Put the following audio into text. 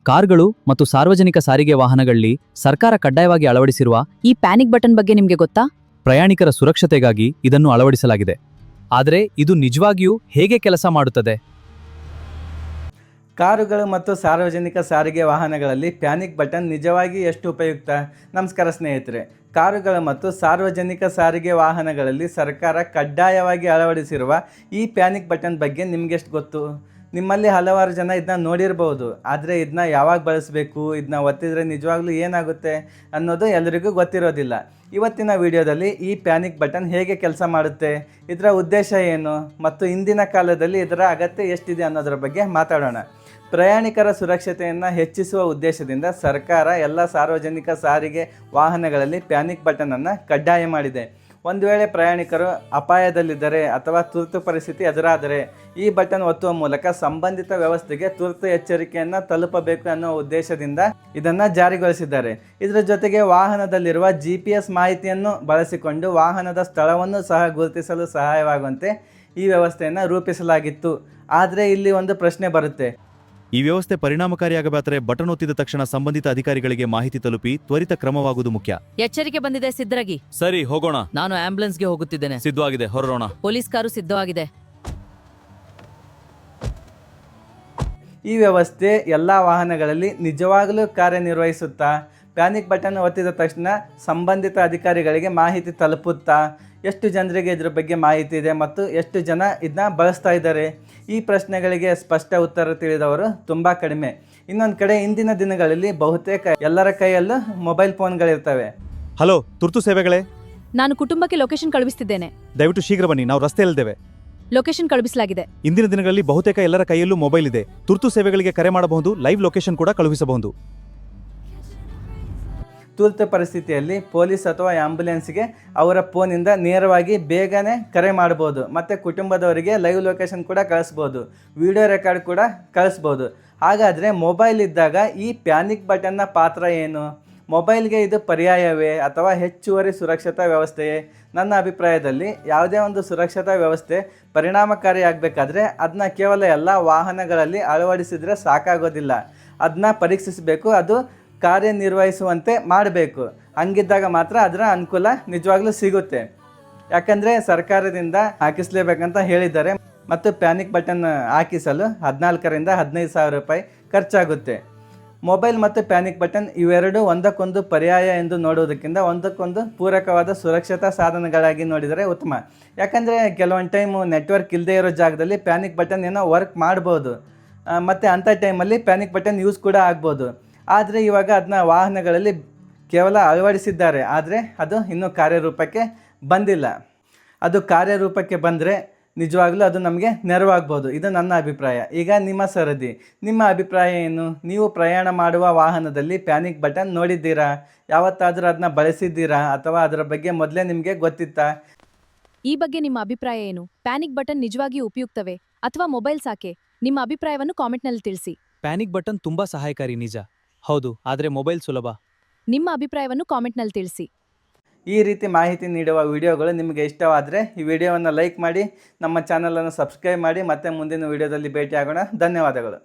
ಕಾರ್ಗಳು ಮತ್ತು ಸಾರ್ವಜನಿಕ ಸಾರಿಗೆ ವಾಹನಗಳಲ್ಲಿ ಸರ್ಕಾರ ಕಡ್ಡಾಯವಾಗಿ ಅಳವಡಿಸಿರುವ ಈ ಪ್ಯಾನಿಕ್ ಬಟನ್ ಬಗ್ಗೆ ನಿಮ್ಗೆ ಗೊತ್ತಾ? ಪ್ರಯಾಣಿಕರ ಸುರಕ್ಷತೆಗಾಗಿ ಇದನ್ನು ಅಳವಡಿಸಲಾಗಿದೆ. ಆದರೆ ಇದು ನಿಜವಾಗಿಯೂ ಹೇಗೆ ಕೆಲಸ ಮಾಡುತ್ತದೆ? ಕಾರುಗಳು ಮತ್ತು ಸಾರ್ವಜನಿಕ ಸಾರಿಗೆ ವಾಹನಗಳಲ್ಲಿ ಪ್ಯಾನಿಕ್ ಬಟನ್ ನಿಜವಾಗಿ ಎಷ್ಟು ಉಪಯುಕ್ತ? ನಮಸ್ಕಾರ ಸ್ನೇಹಿತರೆ. ಕಾರುಗಳು ಮತ್ತು ಸಾರ್ವಜನಿಕ ಸಾರಿಗೆ ವಾಹನಗಳಲ್ಲಿ ಸರ್ಕಾರ ಕಡ್ಡಾಯವಾಗಿ ಅಳವಡಿಸಿರುವ ಈ ಪ್ಯಾನಿಕ್ ಬಟನ್ ಬಗ್ಗೆ ನಿಮಗೆಷ್ಟು ಗೊತ್ತು? ನಿಮ್ಮಲ್ಲಿ ಹಲವಾರು ಜನ ಇದನ್ನ ನೋಡಿರ್ಬೋದು, ಆದರೆ ಇದನ್ನ ಯಾವಾಗ ಬಳಸಬೇಕು, ಇದನ್ನ ಒತ್ತಿದರೆ ನಿಜವಾಗ್ಲೂ ಏನಾಗುತ್ತೆ ಅನ್ನೋದು ಎಲ್ಲರಿಗೂ ಗೊತ್ತಿರೋದಿಲ್ಲ. ಇವತ್ತಿನ ವಿಡಿಯೋದಲ್ಲಿ ಈ ಪ್ಯಾನಿಕ್ ಬಟನ್ ಹೇಗೆ ಕೆಲಸ ಮಾಡುತ್ತೆ, ಇದರ ಉದ್ದೇಶ ಏನು ಮತ್ತು ಇಂದಿನ ಕಾಲದಲ್ಲಿ ಇದರ ಅಗತ್ಯ ಎಷ್ಟಿದೆ ಅನ್ನೋದರ ಬಗ್ಗೆ ಮಾತಾಡೋಣ. ಪ್ರಯಾಣಿಕರ ಸುರಕ್ಷತೆಯನ್ನು ಹೆಚ್ಚಿಸುವ ಉದ್ದೇಶದಿಂದ ಸರ್ಕಾರ ಎಲ್ಲ ಸಾರ್ವಜನಿಕ ಸಾರಿಗೆ ವಾಹನಗಳಲ್ಲಿ ಪ್ಯಾನಿಕ್ ಬಟನನ್ನು ಕಡ್ಡಾಯ ಮಾಡಿದೆ. ಒಂದು ವೇಳೆ ಪ್ರಯಾಣಿಕರು ಅಪಾಯದಲ್ಲಿದ್ದರೆ ಅಥವಾ ತುರ್ತು ಪರಿಸ್ಥಿತಿ ಎದುರಾದರೆ ಈ ಬಟನ್ ಒತ್ತುವ ಮೂಲಕ ಸಂಬಂಧಿತ ವ್ಯವಸ್ಥೆಗೆ ತುರ್ತು ಎಚ್ಚರಿಕೆಯನ್ನು ತಲುಪಬೇಕು ಅನ್ನೋ ಉದ್ದೇಶದಿಂದ ಇದನ್ನು ಜಾರಿಗೊಳಿಸಿದ್ದಾರೆ. ಇದರ ಜೊತೆಗೆ ವಾಹನದಲ್ಲಿರುವ GPS ಮಾಹಿತಿಯನ್ನು ಬಳಸಿಕೊಂಡು ವಾಹನದ ಸ್ಥಳವನ್ನು ಸಹ ಗುರುತಿಸಲು ಸಹಾಯವಾಗುವಂತೆ ಈ ವ್ಯವಸ್ಥೆಯನ್ನು ರೂಪಿಸಲಾಗಿತ್ತು. ಆದರೆ ಇಲ್ಲಿ ಒಂದು ಪ್ರಶ್ನೆ ಬರುತ್ತೆ. ಈ ವ್ಯವಸ್ಥೆ ಪರಿಣಾಮಕಾರಿಯಾಗಬೇಕಾದರೆ ಬಟನ್ ಒತ್ತಿದ ತಕ್ಷಣ ಸಂಬಂಧಿತ ಅಧಿಕಾರಿಗಳಿಗೆ ಮಾಹಿತಿ ತಲುಪಿ ತ್ವರಿತ ಕ್ರಮವಾಗುವುದು ಮುಖ್ಯ. ಎಚ್ಚರಿಕೆ ಬಂದಿದೆ, ಸಿದ್ಧರಾಗಿ. ಸರಿ, ಹೋಗೋಣ. ನಾನು ಆಂಬ್ಯುಲೆನ್ಸ್ಗೆ ಹೋಗುತ್ತಿದ್ದೇನೆ. ಸಿದ್ಧವಾಗಿದೆ, ಹೊರಡೋಣ. ಪೊಲೀಸ್ ಕಾರು ಸಿದ್ಧವಾಗಿದೆ. ಈ ವ್ಯವಸ್ಥೆ ಎಲ್ಲ ವಾಹನಗಳಲ್ಲಿ ನಿಜವಾಗಲೂ ಕಾರ್ಯನಿರ್ವಹಿಸುತ್ತಾ? ಪ್ಯಾನಿಕ್ ಬಟನ್ ಒತ್ತಿದ ತಕ್ಷಣ ಸಂಬಂಧಿತ ಅಧಿಕಾರಿಗಳಿಗೆ ಮಾಹಿತಿ ತಲುಪುತ್ತಾ? ಎಷ್ಟು ಜನರಿಗೆ ಇದ್ರ ಬಗ್ಗೆ ಮಾಹಿತಿ ಇದೆ ಮತ್ತು ಎಷ್ಟು ಜನ ಇದನ್ನ ಬಳಸ್ತಾ ಇದ್ದಾರೆ? ಈ ಪ್ರಶ್ನೆಗಳಿಗೆ ಸ್ಪಷ್ಟ ಉತ್ತರ ತಿಳಿದವರು ತುಂಬ ಕಡಿಮೆ. ಇನ್ನೊಂದು ಕಡೆ ಇಂದಿನ ದಿನಗಳಲ್ಲಿ ಬಹುತೇಕ ಎಲ್ಲರ ಕೈಯಲ್ಲೂ ಮೊಬೈಲ್ ಫೋನ್ಗಳಿರ್ತವೆ. ಹಲೋ, ತುರ್ತು ಸೇವೆಗಳೇ. ನಾನು ಕುಟುಂಬಕ್ಕೆ ಲೊಕೇಶನ್ ಕಳುಹಿಸುತ್ತಿದ್ದೇನೆ. ದಯವಿಟ್ಟು ಶೀಘ್ರ ಬನ್ನಿ, ನಾವು ರಸ್ತೆಯಲ್ಲಿದ್ದೇವೆ. ಲೊಕೇಶನ್ ಕಳುಹಿಸಲಾಗಿದೆ. ಇಂದಿನ ದಿನಗಳಲ್ಲಿ ಬಹುತೇಕ ಎಲ್ಲರ ಕೈಯಲ್ಲೂ ಮೊಬೈಲ್ ಇದೆ. ತುರ್ತು ಸೇವೆಗಳಿಗೆ ಕರೆ ಮಾಡಬಹುದು, ಲೈವ್ ಲೊಕೇಶನ್ ಕೂಡ ಕಳುಹಿಸಬಹುದು. ತುರ್ತು ಪರಿಸ್ಥಿತಿಯಲ್ಲಿ ಪೊಲೀಸ್ ಅಥವಾ ಆಂಬ್ಯುಲೆನ್ಸ್ಗೆ ಅವರ ಫೋನಿಂದ ನೇರವಾಗಿ ಬೇಗನೆ ಕರೆ ಮಾಡ್ಬೋದು ಮತ್ತು ಕುಟುಂಬದವರಿಗೆ ಲೈವ್ ಲೊಕೇಶನ್ ಕೂಡ ಕಳಿಸ್ಬೋದು, ವಿಡಿಯೋ ರೆಕಾರ್ಡ್ ಕೂಡ ಕಳಿಸ್ಬೋದು. ಹಾಗಾದರೆ ಮೊಬೈಲ್ ಇದ್ದಾಗ ಈ ಪ್ಯಾನಿಕ್ ಬಟನ್ನ ಪಾತ್ರ ಏನು? ಮೊಬೈಲ್ಗೆ ಇದು ಪರ್ಯಾಯವೇ ಅಥವಾ ಹೆಚ್ಚುವರಿ ಸುರಕ್ಷತಾ ವ್ಯವಸ್ಥೆಯೇ? ನನ್ನ ಅಭಿಪ್ರಾಯದಲ್ಲಿ ಯಾವುದೇ ಒಂದು ಸುರಕ್ಷತಾ ವ್ಯವಸ್ಥೆ ಪರಿಣಾಮಕಾರಿಯಾಗಬೇಕಾದ್ರೆ ಅದನ್ನ ಕೇವಲ ಎಲ್ಲ ವಾಹನಗಳಲ್ಲಿ ಅಳವಡಿಸಿದರೆ ಸಾಕಾಗೋದಿಲ್ಲ. ಅದನ್ನ ಪರೀಕ್ಷಿಸಬೇಕು, ಅದು ಕಾರ್ಯನಿರ್ವಹಿಸುವಂತೆ ಮಾಡಬೇಕು. ಹಂಗಿದ್ದಾಗ ಮಾತ್ರ ಅದರ ಅನುಕೂಲ ನಿಜವಾಗ್ಲೂ ಸಿಗುತ್ತೆ. ಯಾಕಂದರೆ ಸರ್ಕಾರದಿಂದ ಹಾಕಿಸಲೇಬೇಕಂತ ಹೇಳಿದ್ದಾರೆ ಮತ್ತು ಪ್ಯಾನಿಕ್ ಬಟನ್ ಹಾಕಿಸಲು 14,000 ರಿಂದ 15,000 ರೂಪಾಯಿ ಖರ್ಚಾಗುತ್ತೆ. ಮೊಬೈಲ್ ಮತ್ತು ಪ್ಯಾನಿಕ್ ಬಟನ್ ಇವೆರಡೂ ಒಂದಕ್ಕೊಂದು ಪರ್ಯಾಯ ಎಂದು ನೋಡುವುದಕ್ಕಿಂತ ಒಂದಕ್ಕೊಂದು ಪೂರಕವಾದ ಸುರಕ್ಷತಾ ಸಾಧನಗಳಾಗಿ ನೋಡಿದರೆ ಉತ್ತಮ. ಯಾಕಂದರೆ ಕೆಲವೊಂದು ಟೈಮು ನೆಟ್ವರ್ಕ್ ಇಲ್ಲದೆ ಇರೋ ಜಾಗದಲ್ಲಿ ಪ್ಯಾನಿಕ್ ಬಟನ್ ಏನೋ ವರ್ಕ್ ಮಾಡ್ಬೋದು ಮತ್ತು ಅಂಥ ಟೈಮಲ್ಲಿ ಪ್ಯಾನಿಕ್ ಬಟನ್ ಯೂಸ್ ಕೂಡ ಆಗ್ಬೋದು. ಆದರೆ ಇವಾಗ ಅದನ್ನ ವಾಹನಗಳಲ್ಲಿ ಕೇವಲ ಅಳವಡಿಸಿದ್ದಾರೆ, ಆದರೆ ಅದು ಇನ್ನೂ ಕಾರ್ಯರೂಪಕ್ಕೆ ಬಂದಿಲ್ಲ. ಅದು ಕಾರ್ಯರೂಪಕ್ಕೆ ಬಂದರೆ ನಿಜವಾಗ್ಲೂ ಅದು ನಮಗೆ ನೆರವಾಗ್ಬೋದು. ಇದು ನನ್ನ ಅಭಿಪ್ರಾಯ. ಈಗ ನಿಮ್ಮ ಸರದಿ, ನಿಮ್ಮ ಅಭಿಪ್ರಾಯ ಏನು? ನೀವು ಪ್ರಯಾಣ ಮಾಡುವ ವಾಹನದಲ್ಲಿ ಪ್ಯಾನಿಕ್ ಬಟನ್ ನೋಡಿದ್ದೀರಾ? ಯಾವತ್ತಾದರೂ ಅದನ್ನ ಬಳಸಿದ್ದೀರಾ ಅಥವಾ ಅದರ ಬಗ್ಗೆ ಮೊದಲೇ ನಿಮಗೆ ಗೊತ್ತಿತ್ತಾ? ಈ ಬಗ್ಗೆ ನಿಮ್ಮ ಅಭಿಪ್ರಾಯ ಏನು? ಪ್ಯಾನಿಕ್ ಬಟನ್ ನಿಜವಾಗಿಯೂ ಉಪಯುಕ್ತವೇ ಅಥವಾ ಮೊಬೈಲ್ ಸಾಕೆ? ನಿಮ್ಮ ಅಭಿಪ್ರಾಯವನ್ನು ಕಾಮೆಂಟ್ನಲ್ಲಿ ತಿಳಿಸಿ. ಪ್ಯಾನಿಕ್ ಬಟನ್ ತುಂಬಾ ಸಹಾಯಕಾರಿ, ನಿಜ. ಹೌದು, ಆದರೆ ಮೊಬೈಲ್ ಸುಲಭ. ನಿಮ್ಮ ಅಭಿಪ್ರಾಯವನ್ನು ಕಾಮೆಂಟ್ನಲ್ಲಿ ತಿಳಿಸಿ. ಈ ರೀತಿ ಮಾಹಿತಿ ನೀಡುವ ವಿಡಿಯೋಗಳು ನಿಮಗೆ ಇಷ್ಟವಾದರೆ ಈ ವಿಡಿಯೋವನ್ನು ಲೈಕ್ ಮಾಡಿ, ನಮ್ಮ ಚಾನಲನ್ನು ಸಬ್ಸ್ಕ್ರೈಬ್ ಮಾಡಿ. ಮತ್ತೆ ಮುಂದಿನ ವಿಡಿಯೋದಲ್ಲಿ ಭೇಟಿಯಾಗೋಣ. ಧನ್ಯವಾದಗಳು.